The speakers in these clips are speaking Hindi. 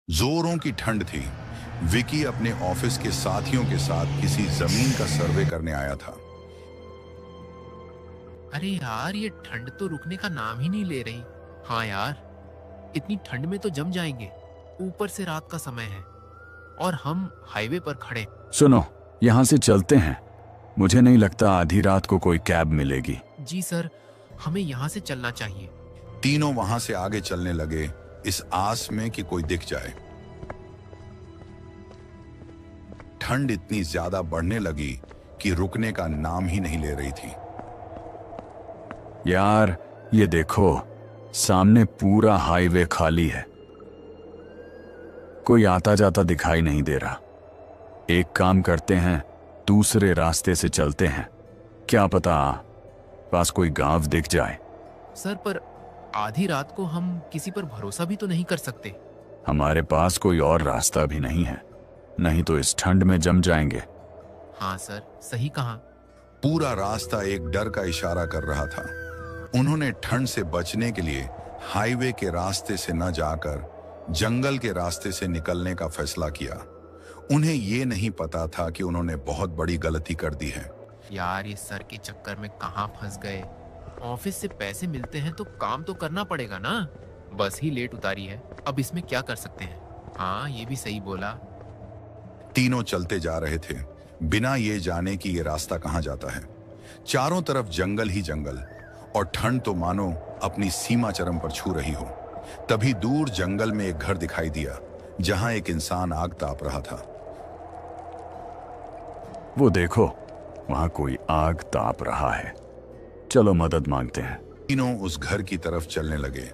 जोरों की ठंड थी। विकी अपने ऑफिस के साथियों के साथ किसी जमीन का सर्वे करने आया था। अरे यार, ये ठंड तो रुकने का नाम ही नहीं ले रही। हाँ यार, इतनी ठंड में तो जम जाएंगे। ऊपर से रात का समय है और हम हाईवे पर खड़े। सुनो, यहाँ से चलते हैं। मुझे नहीं लगता आधी रात को कोई कैब मिलेगी। जी सर, हमें यहाँ से चलना चाहिए। तीनों वहां से आगे चलने लगे, इस आस में कि कोई दिख जाए। ठंड इतनी ज्यादा बढ़ने लगी कि रुकने का नाम ही नहीं ले रही थी। यार, ये देखो, सामने पूरा हाईवे खाली है। कोई आता जाता दिखाई नहीं दे रहा। एक काम करते हैं, दूसरे रास्ते से चलते हैं। क्या पता पास कोई गांव दिख जाए। सर, पर आधी रात को हम किसी पर भरोसा भी तो नहीं कर सकते। हमारे पास कोई और रास्ता भी नहीं है, नहीं तो इस ठंड में जम जाएंगे। हाँ सर, सही कहा। पूरा रास्ता एक डर का इशारा कर रहा था। उन्होंने ठंड से बचने के लिए हाईवे के रास्ते से न जाकर जंगल के रास्ते से निकलने का फैसला किया। उन्हें ये नहीं पता था कि उन्होंने बहुत बड़ी गलती कर दी है। यार, ये सर के चक्कर में कहाँ फंस गए। ऑफिस से पैसे मिलते हैं तो काम तो करना पड़ेगा ना। बस ही लेट उतारी है, अब इसमें क्या कर सकते हैं। हाँ, ये भी सही बोला। तीनों चलते जा रहे थे, बिना ये जाने कि ये रास्ता कहाँ जाता है। चारों तरफ जंगल ही जंगल, और ठंड तो मानो अपनी सीमा चरम पर छू रही हो। तभी दूर जंगल में एक घर दिखाई दिया, जहां एक इंसान आग ताप रहा था। वो देखो, वहां कोई आग ताप रहा है। चलो मदद मांगते हैं। तीनों उस घर की तरफ चलने लगे।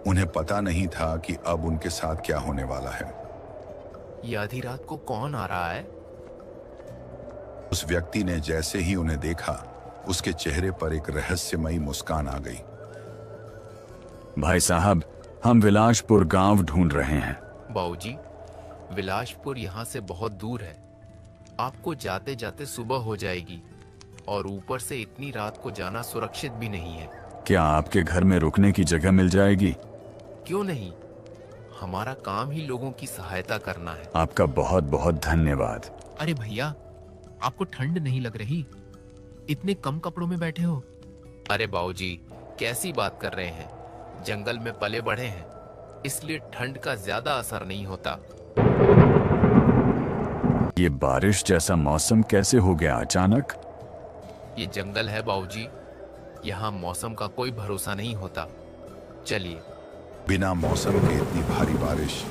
उन्हें पता नहीं था कि अब उनके साथ क्या होने वाला है। ये आधी रात को कौन आ रहा है? उस व्यक्ति ने जैसे ही उन्हें देखा, उसके चेहरे पर एक रहस्यमयी मुस्कान आ गई। भाई साहब, हम विलासपुर गांव ढूंढ रहे हैं। बाबूजी, विलासपुर यहाँ से बहुत दूर है। आपको जाते जाते सुबह हो जाएगी और ऊपर से इतनी रात को जाना सुरक्षित भी नहीं है। क्या आपके घर में रुकने की जगह मिल जाएगी? क्यों नहीं, हमारा काम ही लोगों की सहायता करना है। आपका बहुत बहुत धन्यवाद। अरे भैया, आपको ठंड नहीं लग रही? इतने कम कपड़ों में बैठे हो। अरे बाबूजी, कैसी बात कर रहे हैं। जंगल में पले बढ़े हैं, इसलिए ठंड का ज्यादा असर नहीं होता। ये बारिश जैसा मौसम कैसे हो गया अचानक? ये जंगल है बाबूजी, यहाँ मौसम का कोई भरोसा नहीं होता। चलिए। बिना मौसम के इतनी भारी बारिश,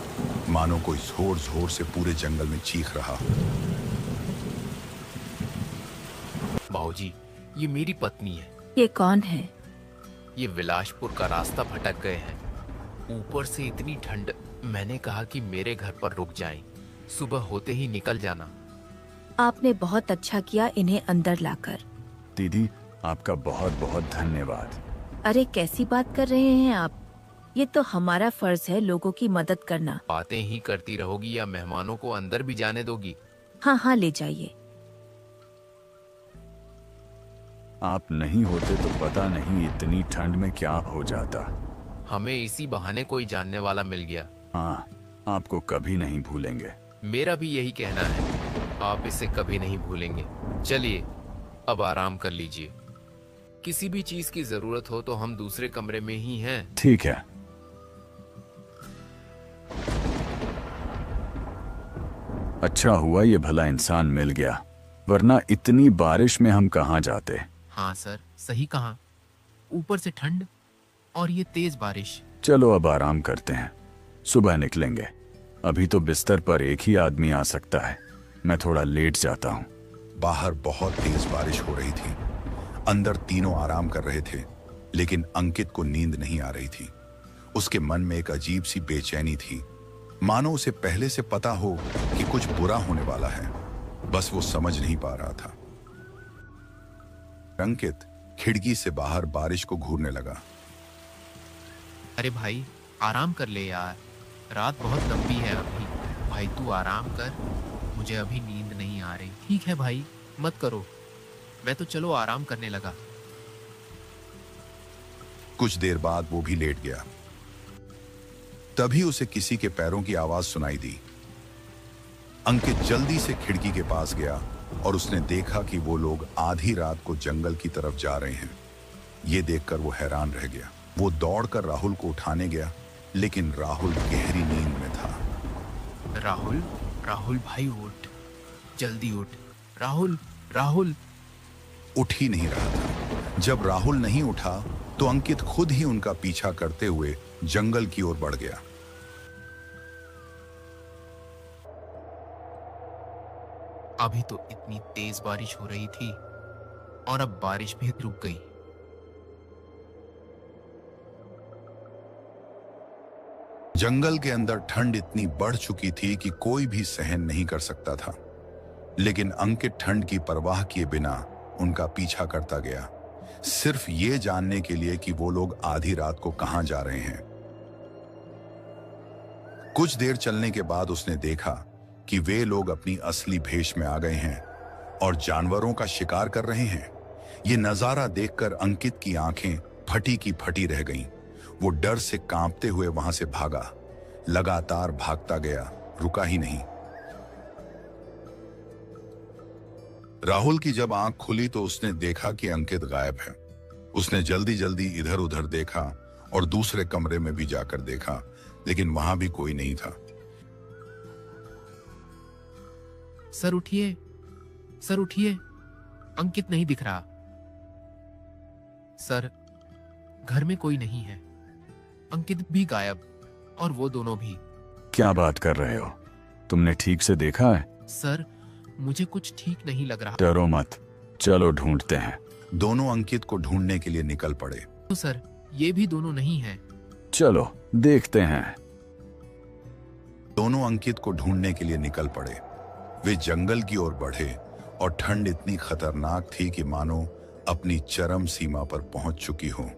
मानो कोई जोर जोर से पूरे जंगल में चीख रहा हो। बाबूजी, ये मेरी पत्नी है। ये कौन है? ये विलासपुर का रास्ता भटक गए हैं। ऊपर से इतनी ठंड, मैंने कहा कि मेरे घर पर रुक जाएं। सुबह होते ही निकल जाना। आपने बहुत अच्छा किया इन्हें अंदर लाकर। दीदी, आपका बहुत बहुत धन्यवाद। अरे कैसी बात कर रहे हैं आप? ये तो हमारा फर्ज है लोगों की मदद करना। बातें ही करती रहोगी या मेहमानों को अंदर भी जाने दोगी? हाँ हाँ, ले जाइए। आप नहीं होते तो पता नहीं इतनी ठंड में क्या हो जाता। हमें इसी बहाने कोई जानने वाला मिल गया। हाँ, आपको कभी नहीं भूलेंगे। मेरा भी यही कहना है, आप इसे कभी नहीं भूलेंगे। चलिए, अब आराम कर लीजिए। किसी भी चीज की जरूरत हो तो हम दूसरे कमरे में ही हैं। ठीक है। अच्छा हुआ ये भला इंसान मिल गया, वरना इतनी बारिश में हम कहाँ जाते। हाँ सर, सही कहा। ऊपर से ठंड और ये तेज बारिश। चलो अब आराम करते हैं, सुबह निकलेंगे। अभी तो बिस्तर पर एक ही आदमी आ सकता है। मैं थोड़ा लेट जाता हूँ। बाहर बहुत तेज बारिश हो रही थी। अंदर तीनों आराम कर रहे थे, लेकिन अंकित को नींद नहीं आ रही थी। उसके मन में एक अजीब सी बेचैनी थी, मानो उसे पहले से पता हो कि कुछ बुरा होने वाला है, बस वो समझ नहीं पा रहा था। अंकित खिड़की से बाहर बारिश को घूरने लगा। अरे भाई, आराम कर ले यार, रात बहुत लंबी है अभी। भाई तू आराम कर, मुझे अभी नींद नहीं आ रही। ठीक है भाई, मत करो, मैं तो चलो आराम करने लगा। कुछ देर बाद वो भी लेट गया। तभी उसे किसी के पैरों की आवाज सुनाई दी। अंकित जल्दी से खिड़की के पास गया और उसने देखा कि वो लोग आधी रात को जंगल की तरफ जा रहे हैं। ये देखकर वो हैरान रह गया। वो दौड़कर राहुल को उठाने गया, लेकिन राहुल गहरी नींद में था। राहुल, राहुल भाई उठ, जल्दी उठ। राहुल, राहुल। उठ ही नहीं रहा था। जब राहुल नहीं उठा तो अंकित खुद ही उनका पीछा करते हुए जंगल की ओर बढ़ गया। अभी तो इतनी तेज बारिश हो रही थी और अब बारिश भी रुक गई। जंगल के अंदर ठंड इतनी बढ़ चुकी थी कि कोई भी सहन नहीं कर सकता था, लेकिन अंकित ठंड की परवाह किए बिना उनका पीछा करता गया, सिर्फ ये जानने के लिए कि वो लोग आधी रात को कहां जा रहे हैं। कुछ देर चलने के बाद उसने देखा कि वे लोग अपनी असली भेष में आ गए हैं और जानवरों का शिकार कर रहे हैं। ये नजारा देखकर अंकित की आंखें फटी की फटी रह गईं। वो डर से कांपते हुए वहां से भागा, लगातार भागता गया, रुका ही नहीं। राहुल की जब आंख खुली तो उसने देखा कि अंकित गायब है। उसने जल्दी जल्दी इधर उधर देखा और दूसरे कमरे में भी जाकर देखा, लेकिन वहां भी कोई नहीं था। सर उठिए, सर उठिए, अंकित नहीं दिख रहा। सर, घर में कोई नहीं है, अंकित भी गायब और वो दोनों भी। क्या बात कर रहे हो? तुमने ठीक से देखा है? सर, मुझे कुछ ठीक नहीं लग रहा। डरो मत, चलो ढूंढते हैं। दोनों अंकित को ढूंढने के लिए निकल पड़े। तो सर, ये भी दोनों नहीं हैं। चलो देखते हैं। दोनों अंकित को ढूंढने के लिए निकल पड़े। वे जंगल की ओर बढ़े और ठंड इतनी खतरनाक थी कि मानो अपनी चरम सीमा पर पहुंच चुकी हो।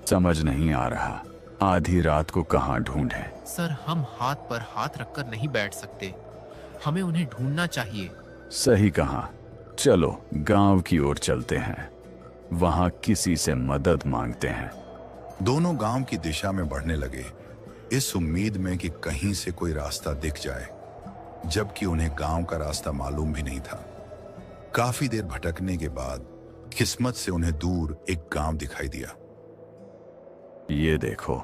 समझ नहीं आ रहा, आधी रात को कहां ढूंढें? सर, हम हाथ पर हाथ रखकर नहीं बैठ सकते, हमें उन्हें ढूंढना चाहिए। सही कहा, चलो गांव की ओर चलते हैं, वहां किसी से मदद मांगते हैं। दोनों गांव की दिशा में बढ़ने लगे, इस उम्मीद में कि कहीं से कोई रास्ता दिख जाए, जबकि उन्हें गांव का रास्ता मालूम भी नहीं था। काफी देर भटकने के बाद किस्मत से उन्हें दूर एक गांव दिखाई दिया। ये देखो,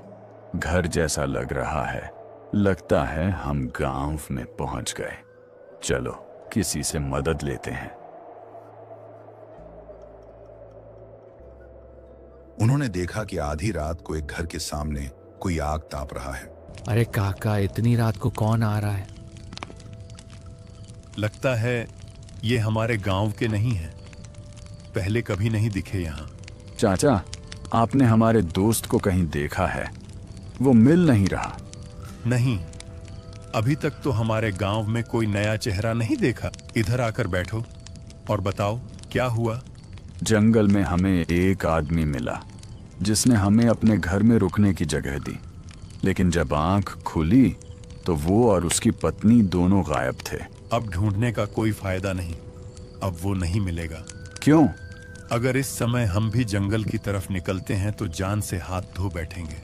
घर जैसा लग रहा है, लगता है हम गांव में पहुंच गए। चलो किसी से मदद लेते हैं। उन्होंने देखा कि आधी रात को एक घर के सामने कोई आग ताप रहा है। अरे काका, इतनी रात को कौन आ रहा है? लगता है ये हमारे गांव के नहीं हैं, पहले कभी नहीं दिखे यहाँ। चाचा, आपने हमारे दोस्त को कहीं देखा है? वो मिल नहीं रहा। नहीं, अभी तक तो हमारे गांव में कोई नया चेहरा नहीं देखा। इधर आकर बैठो और बताओ क्या हुआ। जंगल में हमें एक आदमी मिला जिसने हमें अपने घर में रुकने की जगह दी, लेकिन जब आंख खुली तो वो और उसकी पत्नी दोनों गायब थे। अब ढूंढने का कोई फायदा नहीं, अब वो नहीं मिलेगा। क्यों? अगर इस समय हम भी जंगल की तरफ निकलते हैं तो जान से हाथ धो बैठेंगे।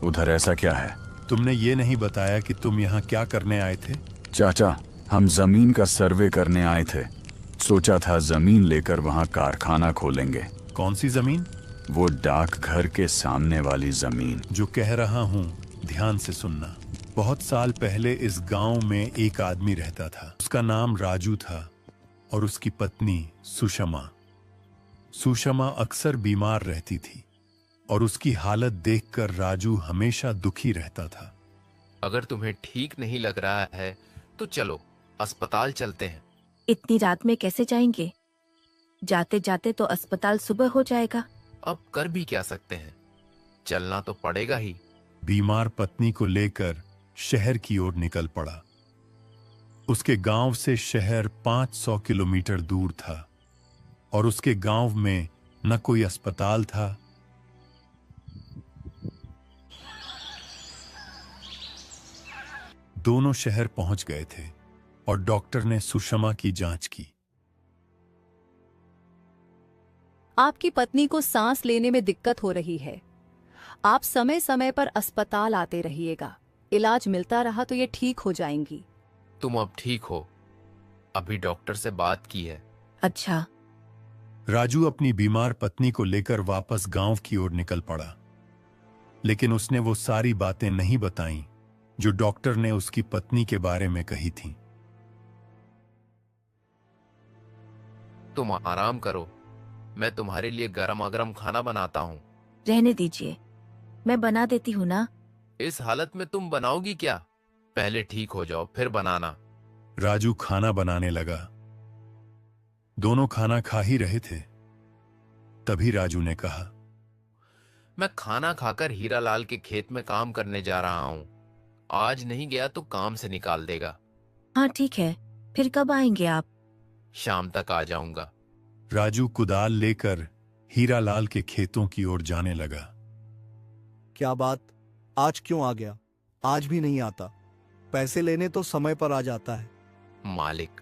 उधर ऐसा क्या है? तुमने ये नहीं बताया कि तुम यहाँ क्या करने आए थे। चाचा, हम जमीन का सर्वे करने आए थे। सोचा था जमीन लेकर वहाँ कारखाना खोलेंगे। कौन सी जमीन? वो डाक घर के सामने वाली जमीन। जो कह रहा हूँ ध्यान से सुनना। बहुत साल पहले इस गांव में एक आदमी रहता था। उसका नाम राजू था और उसकी पत्नी सुषमा। सुषमा अक्सर बीमार रहती थी और उसकी हालत देखकर राजू हमेशा दुखी रहता था। अगर तुम्हें ठीक नहीं लग रहा है तो चलो अस्पताल चलते हैं। इतनी रात में कैसे जाएंगे? जाते जाते तो अस्पताल सुबह हो जाएगा। अब कर भी क्या सकते हैं, चलना तो पड़ेगा ही। बीमार पत्नी को लेकर शहर की ओर निकल पड़ा। उसके गांव से शहर 500 किलोमीटर दूर था और उसके गांव में न कोई अस्पताल था। दोनों शहर पहुंच गए थे और डॉक्टर ने सुषमा की जांच की। आपकी पत्नी को सांस लेने में दिक्कत हो रही है। आप समय समय पर अस्पताल आते रहिएगा। इलाज मिलता रहा तो ये ठीक हो जाएंगी। तुम अब ठीक हो? अभी डॉक्टर से बात की है। अच्छा, राजू अपनी बीमार पत्नी को लेकर वापस गांव की ओर निकल पड़ा, लेकिन उसने वो सारी बातें नहीं बताईं जो डॉक्टर ने उसकी पत्नी के बारे में कही थीं। तुम आराम करो, मैं तुम्हारे लिए गरम गरम खाना बनाता हूँ। रहने दीजिए, मैं बना देती हूँ ना। इस हालत में तुम बनाओगी क्या? पहले ठीक हो जाओ फिर बनाना। राजू खाना बनाने लगा। दोनों खाना खा ही रहे थे, तभी राजू ने कहा, मैं खाना खाकर हीरालाल के खेत में काम करने जा रहा हूँ। आज नहीं गया तो काम से निकाल देगा। हाँ ठीक है, फिर कब आएंगे आप? शाम तक आ जाऊंगा। राजू कुदाल लेकर हीरालाल के खेतों की ओर जाने लगा। क्या बात, आज क्यों आ गया? आज भी नहीं आता। पैसे लेने तो समय पर आ जाता है। मालिक,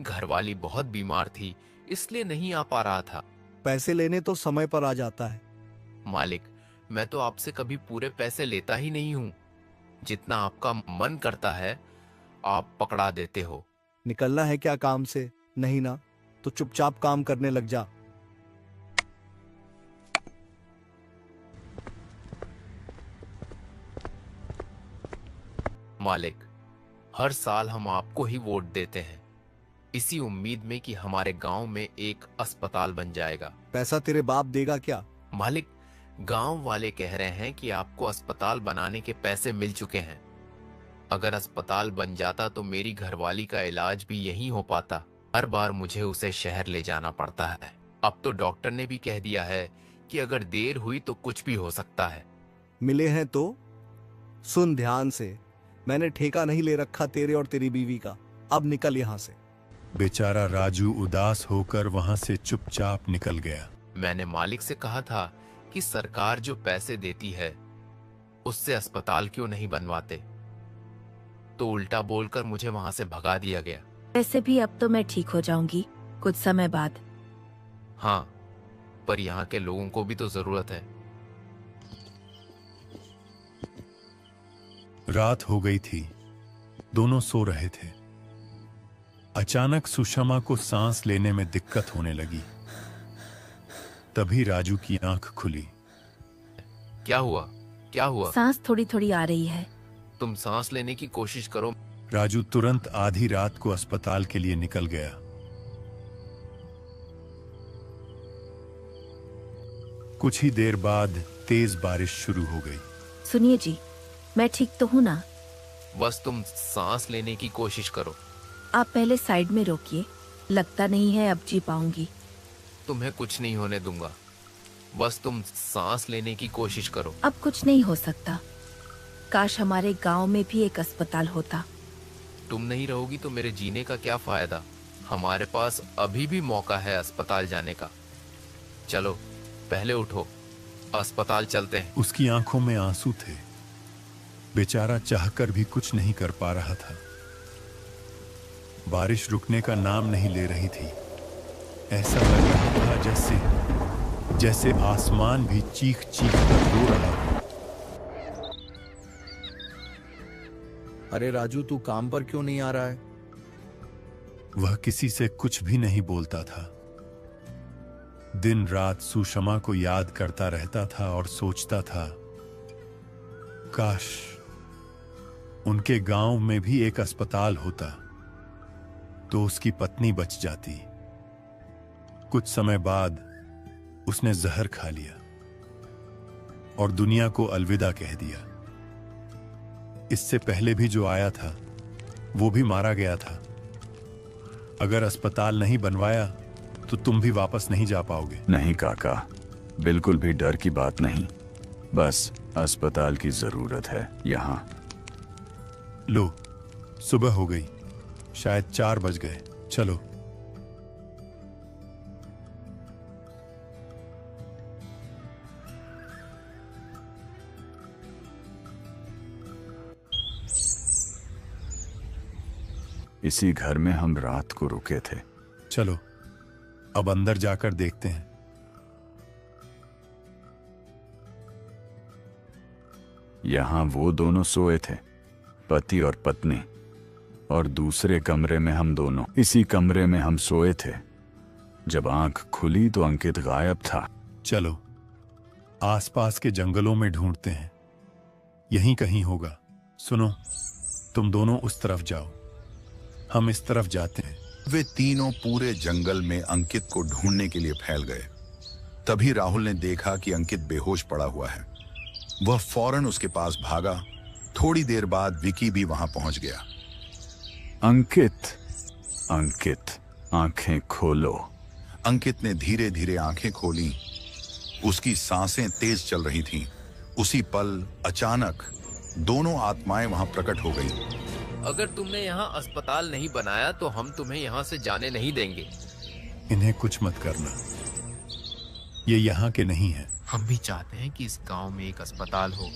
घरवाली बहुत बीमार थी इसलिए नहीं आ पा रहा था। पैसे लेने तो समय पर आ जाता है। मालिक, मैं तो आपसे कभी पूरे पैसे लेता ही नहीं हूँ। जितना आपका मन करता है आप पकड़ा देते हो। निकलना है क्या काम से? नहीं ना, तो चुपचाप काम करने लग जा। मालिक, हर साल हम आपको ही वोट देते हैं, इसी उम्मीद में कि हमारे गांव में एक अस्पताल बन जाएगा। पैसा तेरे बाप देगा क्या? मालिक, गांव वाले कह रहे हैं कि आपको अस्पताल बनाने के पैसे मिल चुके हैं। अगर अस्पताल बन जाता तो मेरी घरवाली का इलाज भी यहीं हो पाता। हर बार मुझे उसे शहर ले जाना पड़ता है। अब तो डॉक्टर ने भी कह दिया है कि अगर देर हुई तो कुछ भी हो सकता है। मिले हैं तो सुन ध्यान से। मैंने ठेका नहीं ले रखा तेरे और तेरी बीवी का। अब निकल यहां से। बेचारा राजू उदास होकर वहां से चुपचाप निकल गया। मैंने मालिक से कहा था कि सरकार जो पैसे देती है उससे अस्पताल क्यों नहीं बनवाते, तो उल्टा बोलकर मुझे वहां से भगा दिया गया। वैसे भी अब तो मैं ठीक हो जाऊंगी कुछ समय बाद। हाँ, पर यहाँ के लोगों को भी तो जरूरत है। रात हो गई थी, दोनों सो रहे थे। अचानक सुषमा को सांस लेने में दिक्कत होने लगी। तभी राजू की आंख खुली। क्या हुआ? क्या हुआ? सांस थोड़ी थोड़ी आ रही है। तुम सांस लेने की कोशिश करो। राजू तुरंत आधी रात को अस्पताल के लिए निकल गया। कुछ ही देर बाद तेज बारिश शुरू हो गई। सुनिए जी, मैं ठीक तो हूँ ना? बस तुम सांस लेने की कोशिश करो। आप पहले साइड में रोकिए, लगता नहीं है अब जी पाऊंगी। तुम्हें कुछ नहीं होने दूंगा, बस तुम सांस लेने की कोशिश करो। अब कुछ नहीं हो सकता। काश हमारे गांव में भी एक अस्पताल होता। तुम नहीं रहोगी तो मेरे जीने का क्या फायदा? हमारे पास अभी भी मौका है अस्पताल जाने का। चलो पहले उठो, अस्पताल चलते हैं। उसकी आंखों में आंसू थे। बेचारा चाहकर भी कुछ नहीं कर पा रहा था। बारिश रुकने का नाम नहीं ले रही थी। ऐसा लग रहा था जैसे आसमान भी चीख चीख कर रो रहा हो। अरे राजू, तू काम पर क्यों नहीं आ रहा है? वह किसी से कुछ भी नहीं बोलता था। दिन रात सुषमा को याद करता रहता था और सोचता था, काश उनके गांव में भी एक अस्पताल होता तो उसकी पत्नी बच जाती। कुछ समय बाद उसने जहर खा लिया और दुनिया को अलविदा कह दिया। इससे पहले भी जो आया था वो भी मारा गया था। अगर अस्पताल नहीं बनवाया तो तुम भी वापस नहीं जा पाओगे। नहीं काका, बिल्कुल भी डर की बात नहीं। बस अस्पताल की जरूरत है यहाँ। लो, सुबह हो गई, शायद 4 बज गए। चलो। इसी घर में हम रात को रुके थे। चलो अब अंदर जाकर देखते हैं। यहाँ वो दोनों सोए थे, पति और पत्नी, और दूसरे कमरे में हम दोनों। इसी कमरे में हम सोए थे। जब आंख खुली तो अंकित गायब था। चलो आसपास के जंगलों में ढूंढते हैं, यहीं कहीं होगा। सुनो, तुम दोनों उस तरफ जाओ, हम इस तरफ जाते हैं। वे तीनों पूरे जंगल में अंकित को ढूंढने के लिए फैल गए। तभी राहुल ने देखा कि अंकित बेहोश पड़ा हुआ है। वह फौरन उसके पास भागा। थोड़ी देर बाद विकी भी वहां पहुंच गया। अंकित, अंकित, आंखें खोलो। अंकित ने धीरे धीरे आंखें खोली। उसकी सांसें तेज चल रही थीं। उसी पल अचानक दोनों आत्माएं वहां प्रकट हो गईं। अगर तुमने यहाँ अस्पताल नहीं बनाया तो हम तुम्हें यहाँ से जाने नहीं देंगे। इन्हें कुछ मत करना, ये यहाँ के नहीं हैं। हम भी चाहते हैं कि इस गांव में एक अस्पताल हो,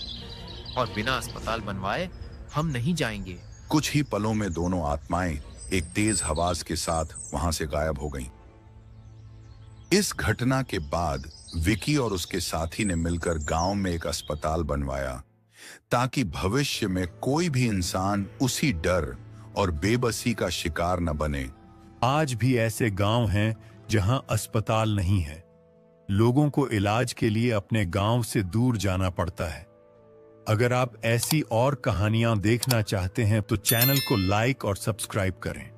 और बिना अस्पताल बनवाए हम नहीं जाएंगे। कुछ ही पलों में दोनों आत्माएं एक तेज आवाज के साथ वहां से गायब हो गईं। इस घटना के बाद विकी और उसके साथी ने मिलकर गांव में एक अस्पताल बनवाया, ताकि भविष्य में कोई भी इंसान उसी डर और बेबसी का शिकार न बने। आज भी ऐसे गांव हैं जहां अस्पताल नहीं है। लोगों को इलाज के लिए अपने गांव से दूर जाना पड़ता है। अगर आप ऐसी और कहानियां देखना चाहते हैं तो चैनल को लाइक और सब्सक्राइब करें।